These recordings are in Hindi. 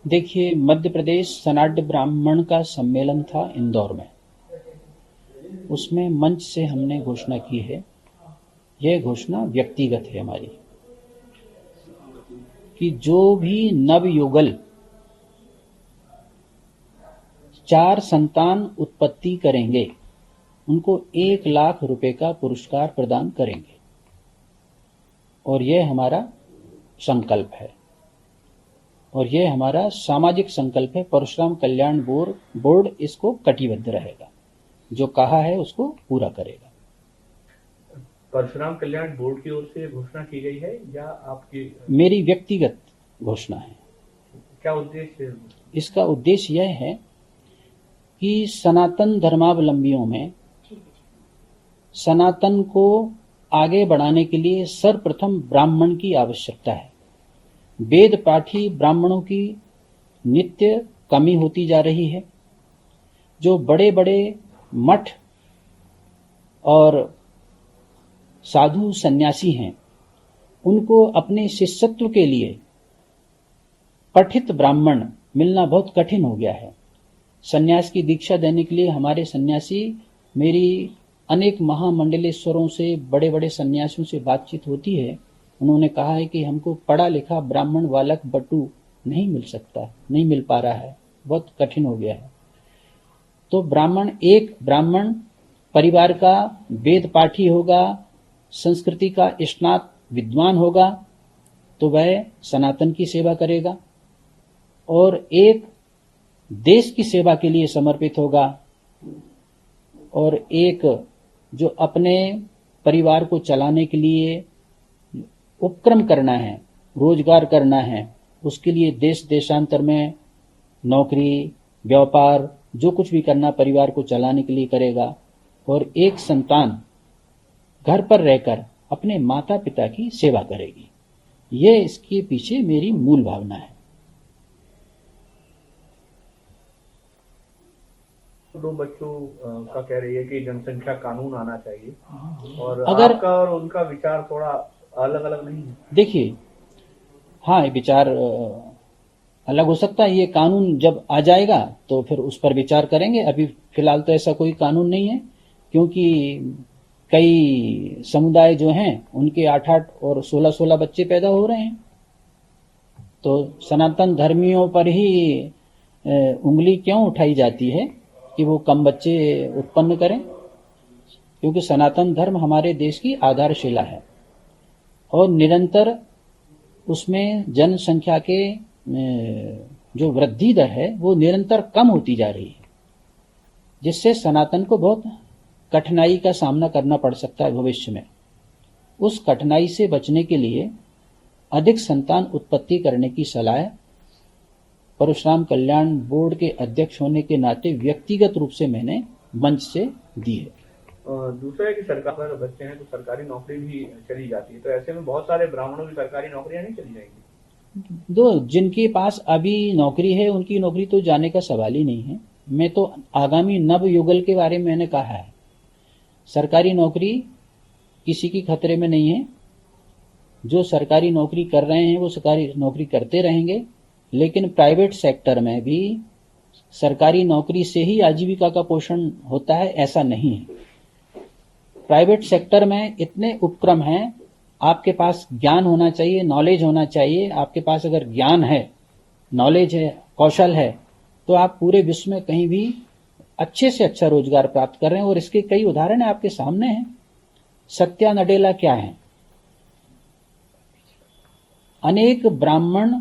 देखिए, मध्य प्रदेश सनाड्य ब्राह्मण का सम्मेलन था इंदौर में। उसमें मंच से हमने घोषणा की है, यह घोषणा व्यक्तिगत है हमारी, कि जो भी नवयुगल 4 संतान उत्पत्ति करेंगे उनको 1 लाख रुपए का पुरस्कार प्रदान करेंगे। और यह हमारा संकल्प है, और यह हमारा सामाजिक संकल्प है। परशुराम कल्याण बोर्ड इसको कटिबद्ध रहेगा, जो कहा है उसको पूरा करेगा। परशुराम कल्याण बोर्ड की ओर से घोषणा की गई है या आपकी? मेरी व्यक्तिगत घोषणा है। क्या उद्देश्य है? इसका उद्देश्य यह है कि सनातन धर्मावलंबियों में सनातन को आगे बढ़ाने के लिए सर्वप्रथम ब्राह्मण की आवश्यकता है। वेद पाठी ब्राह्मणों की नित्य कमी होती जा रही है। जो बड़े बड़े मठ और साधु सन्यासी हैं, उनको अपने शिष्यत्व के लिए पठित ब्राह्मण मिलना बहुत कठिन हो गया है। सन्यास की दीक्षा देने के लिए हमारे सन्यासी, मेरी अनेक महामंडलेश्वरों से, बड़े बड़े सन्यासियों से बातचीत होती है, उन्होंने कहा है कि हमको पढ़ा लिखा ब्राह्मण बालक बटू नहीं मिल सकता, नहीं मिल पा रहा है, बहुत कठिन हो गया है। तो एक ब्राह्मण परिवार का वेद पाठी होगा, संस्कृति का स्नात विद्वान होगा, तो वह सनातन की सेवा करेगा और एक देश की सेवा के लिए समर्पित होगा, और एक जो अपने परिवार को चलाने के लिए उपक्रम करना है, रोजगार करना है, उसके लिए देश देशांतर में नौकरी, व्यापार, जो कुछ भी करना परिवार को चलाने के लिए करेगा। और एक संतान घर पर रहकर अपने माता पिता की सेवा करेगी। ये इसके पीछे मेरी मूल भावना है। 2 बच्चों का कह रही है कि जनसंख्या कानून आना चाहिए, और अगर आपका और उनका विचार थोड़ा अलग अलग नहीं है? देखिए, हाँ, ये विचार अलग हो सकता है। ये कानून जब आ जाएगा तो फिर उस पर विचार करेंगे। अभी फिलहाल तो ऐसा कोई कानून नहीं है, क्योंकि कई समुदाय जो हैं उनके 8-8 और 16-16 बच्चे पैदा हो रहे हैं। तो सनातन धर्मियों पर ही उंगली क्यों उठाई जाती है कि वो कम बच्चे उत्पन्न करें? क्योंकि सनातन धर्म हमारे देश की आधारशिला है और निरंतर उसमें जनसंख्या के जो वृद्धि दर है वो निरंतर कम होती जा रही है, जिससे सनातन को बहुत कठिनाई का सामना करना पड़ सकता है भविष्य में। उस कठिनाई से बचने के लिए अधिक संतान उत्पत्ति करने की सलाह परशुराम कल्याण बोर्ड के अध्यक्ष होने के नाते व्यक्तिगत रूप से मैंने मंच से दी है। दूसरा है कि सरकार बच्चे हैं तो सरकारी नौकरी भी चली जाती है, तो ऐसे में बहुत सारे ब्राह्मणों की सरकारी नौकरियां नहीं चली जाएंगी? जिनके पास अभी नौकरी है उनकी नौकरी तो जाने का सवाल ही नहीं है। मैं तो आगामी नव युगल के बारे में मैंने कहा है। सरकारी नौकरी किसी की खतरे में नहीं है। जो सरकारी नौकरी कर रहे हैं वो सरकारी नौकरी करते रहेंगे, लेकिन प्राइवेट सेक्टर में भी सरकारी नौकरी से ही आजीविका का पोषण होता है, ऐसा नहीं है। प्राइवेट सेक्टर में इतने उपक्रम हैं, आपके पास ज्ञान होना चाहिए, नॉलेज होना चाहिए। आपके पास अगर ज्ञान है, नॉलेज है, कौशल है, तो आप पूरे विश्व में कहीं भी अच्छे से अच्छा रोजगार प्राप्त कर रहे हैं। और इसके कई उदाहरण आपके सामने हैं। सत्या नडेला क्या है? अनेक ब्राह्मण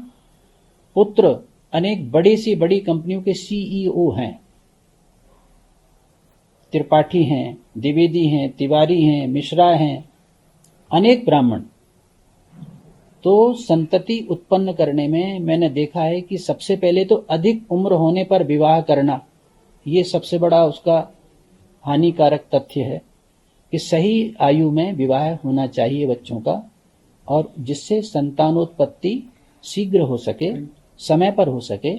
पुत्र अनेक बड़ी सी बड़ी कंपनियों के सीईओ हैं। त्रिपाठी हैं, द्विवेदी हैं, तिवारी हैं, मिश्रा हैं, अनेक ब्राह्मण। तो संतति उत्पन्न करने में मैंने देखा है कि सबसे पहले तो अधिक उम्र होने पर विवाह करना, ये सबसे बड़ा उसका हानिकारक तथ्य है कि सही आयु में विवाह होना चाहिए बच्चों का, और जिससे संतानोत्पत्ति शीघ्र हो सके, समय पर हो सके,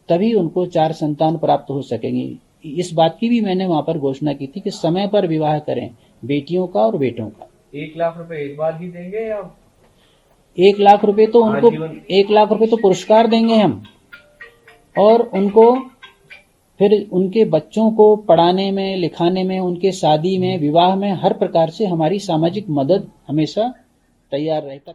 तभी उनको 4 संतान प्राप्त हो सकेंगी। इस बात की भी मैंने वहां पर घोषणा की थी कि समय पर विवाह करें, बेटियों का और बेटों का। 1 लाख रुपए एक बार ही देंगे या 1 लाख रुपए तो उनको 1 लाख रुपए तो पुरस्कार देंगे हम। और उनको फिर उनके बच्चों को पढ़ाने में, लिखाने में, उनके शादी में, विवाह में, हर प्रकार से हमारी सामाजिक मदद हमेशा तैयार रहता।